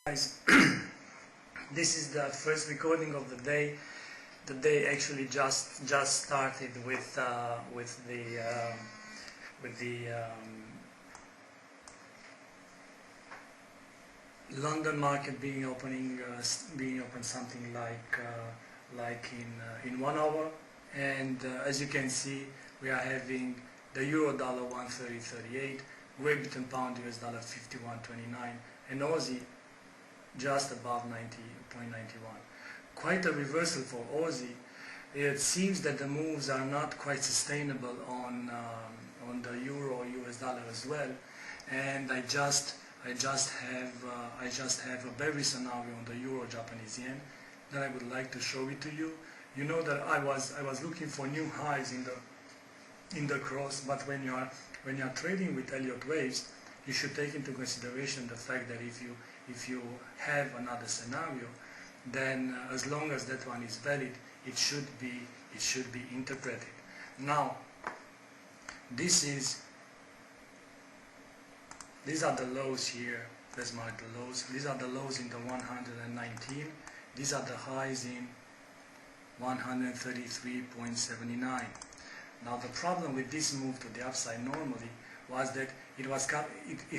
Guys, this is the first recording of the day. The day actually just started with the London market being open something like in 1 hour, and as you can see, we are having the euro dollar 130.38, Great Britain pound US dollar 51.29, and Aussie just above 90.91. Quite a reversal for Aussie. It seems that the moves are not quite sustainable on the euro or US dollar as well, and I just have a bearish scenario on the euro Japanese yen that I would like to show it to you. You know that I was looking for new highs in the cross, but when you are trading with Elliott waves, you should take into consideration the fact that if you have another scenario, then as long as that one is valid, it should be interpreted. Now, these are the lows here. Let's mark the lows. These are the lows in the 119. These are the highs in 133.79. Now the problem with this move to the upside normally was that it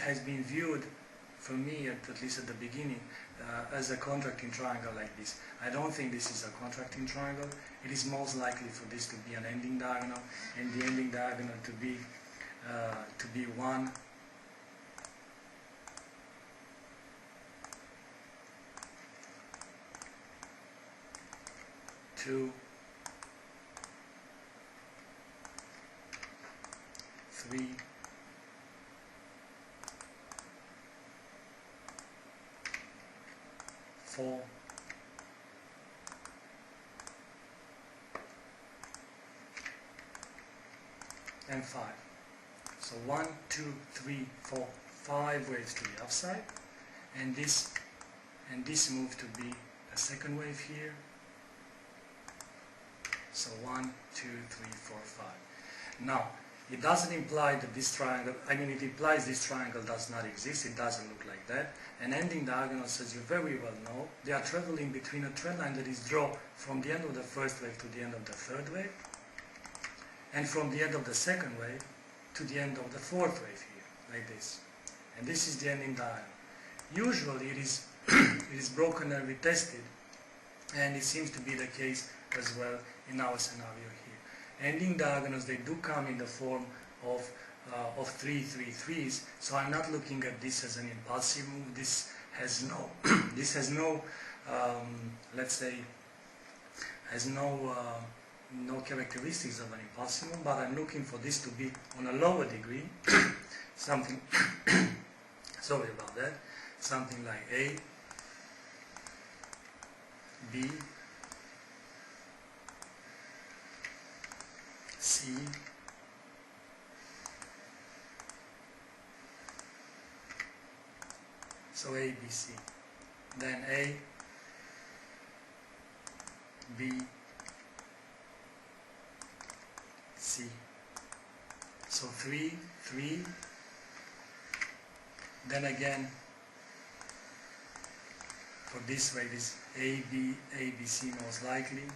has been viewed, for me at least at the beginning, as a contracting triangle like this. I don't think this is a contracting triangle. It is most likely for this to be an ending diagonal, and the ending diagonal to be 1, 2, 3, 4, and 5. So 1, 2, 3, 4, 5 waves to the upside, and this move to be a second wave here. So 1, 2, 3, 4, 5. Now, it doesn't imply that this triangle, it implies this triangle does not exist. It doesn't look like that. And ending diagonals, as you very well know, they are traveling between a trend line that is drawn from the end of the first wave to the end of the third wave, and from the end of the second wave to the end of the fourth wave here, like this. And this is the ending diagonal. Usually it is it is broken and retested, and it seems to be the case as well in our scenario here. Ending diagonals, they do come in the form of 3, 3, 3s, so I'm not looking at this as an impulsive move. This has no let's say, has no characteristics of an impulsive move, but I'm looking for this to be on a lower degree, something sorry about that, something like A, B, C, so A, B, C, then A, B, C, so 3, 3, then again for this way, this A, B, C most likely,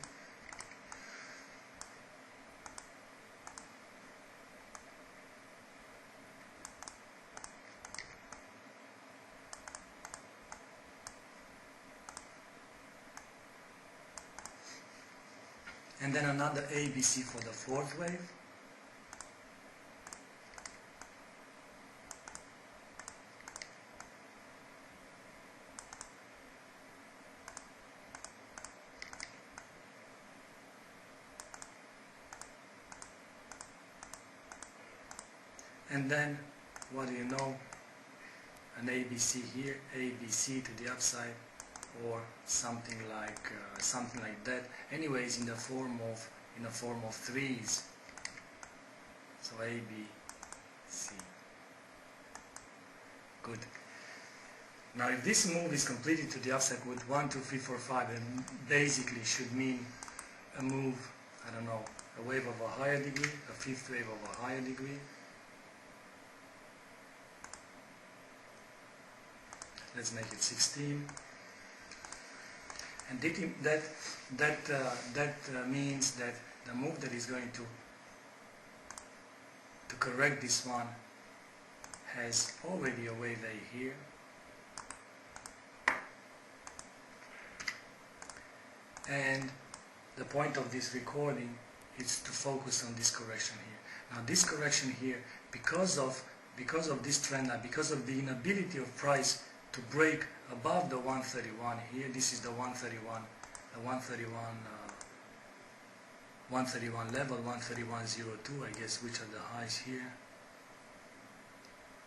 and then another ABC for the fourth wave, and then, what do you know, an ABC here, ABC to the upside, or something like that. Anyways, in the form of threes. So A, B, C. Good. Now, if this move is completed to the upside with 1, 2, 3, 4, 5, then basically should mean a move, I don't know, a wave of a higher degree, a fifth wave of a higher degree, let's make it 16. And that means that the move that is going to correct this one has already a wave A here, and the point of this recording is to focus on this correction here. Now this correction here, because of this trend line, because of the inability of price to break above the 131 here, this is the 131 level, 131.02, I guess, which are the highs here.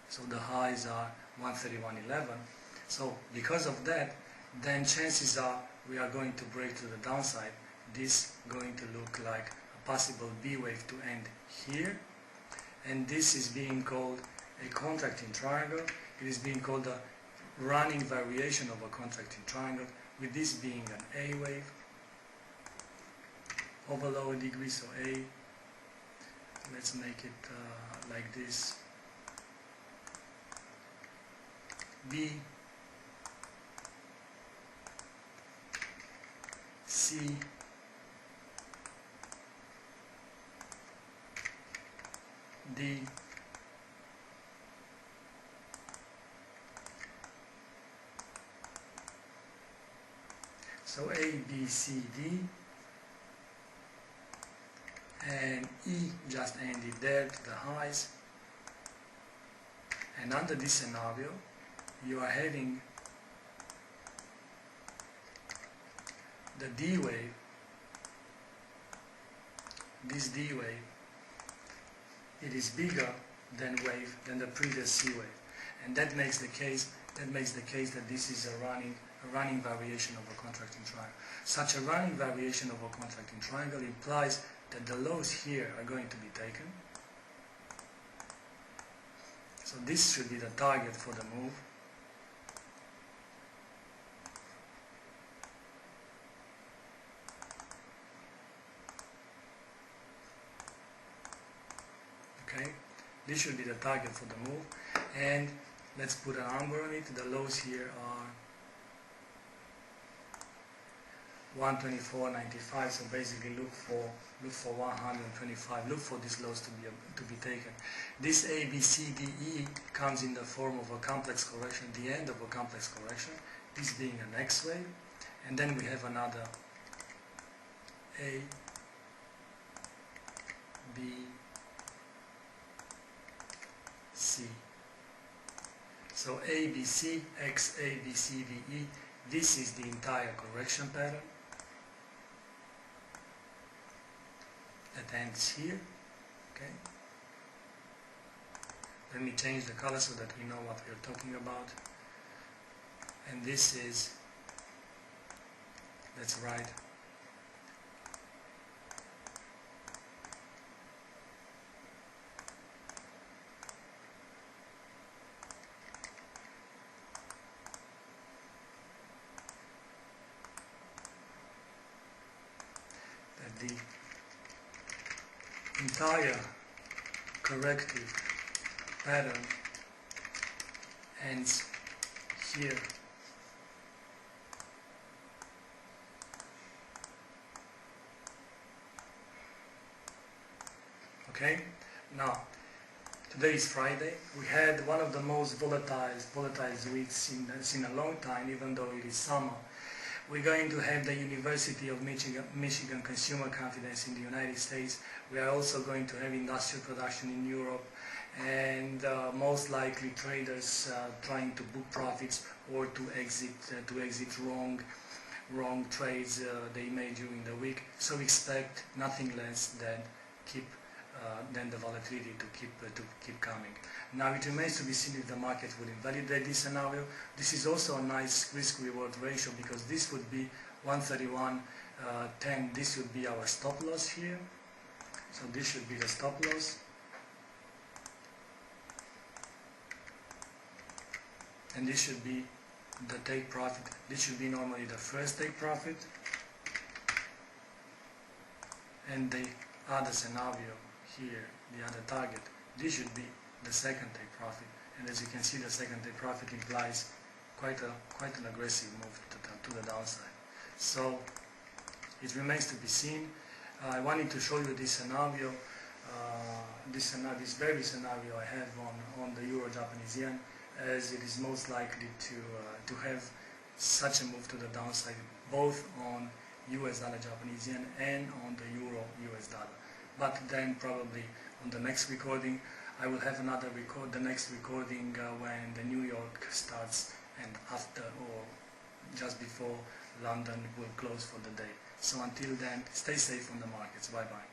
So the highs are 131.11. So because of that, then chances are we are going to break to the downside. This going to look like a possible B wave to end here, and this is being called a contracting triangle. It is being called a running variation of a contracting triangle, with this being an A wave over lower degree, so A. Let's make it like this. B, C, D, so A, B, C, D, and E just ended there to the highs. And under this scenario, you are having the D wave, this D wave, it is bigger than the previous C wave, and that makes the case that this is a running variation of a contracting triangle. Such a running variation of a contracting triangle implies that the lows here are going to be taken. So this should be the target for the move. Okay, this should be the target for the move, and let's put a number on it. The lows here are 124.95. So basically, look for 125. Look for these lows to be taken. This A, B, C, D, E comes in the form of a complex correction, the end of a complex correction. This being an X wave, and then we have another A, B, C. So A, B, C, X, A, B, C, D, E. This is the entire correction pattern that ends here. Okay. Let me change the color so that we know what we are talking about. And this is, let's write that the entire corrective pattern ends here. Okay, now today is Friday. We had one of the most volatile weeks in a long time, even though it is summer. We're going to have the University of Michigan Consumer Confidence in the United States. We are also going to have industrial production in Europe, and most likely traders trying to book profits or to exit wrong trades they made during the week. So expect nothing less than the volatility to keep coming. Now it remains to be seen if the market will invalidate this scenario. This is also a nice risk-reward ratio, because this would be 131.10. This would be our stop loss here. So this should be the stop loss. And this should be the take profit. This should be normally the first take profit. And the other scenario here, the other target, this should be the second take profit. And as you can see, the second take profit implies quite an aggressive move to the downside. So it remains to be seen. I wanted to show you this scenario, this very scenario I have on the Euro Japanese yen, as it is most likely to have such a move to the downside, both on US dollar Japanese yen and on the Euro US dollar. But then probably on the next recording I will have the next recording when the New York starts, and after or just before London will close for the day. So until then, stay safe on the markets. Bye bye.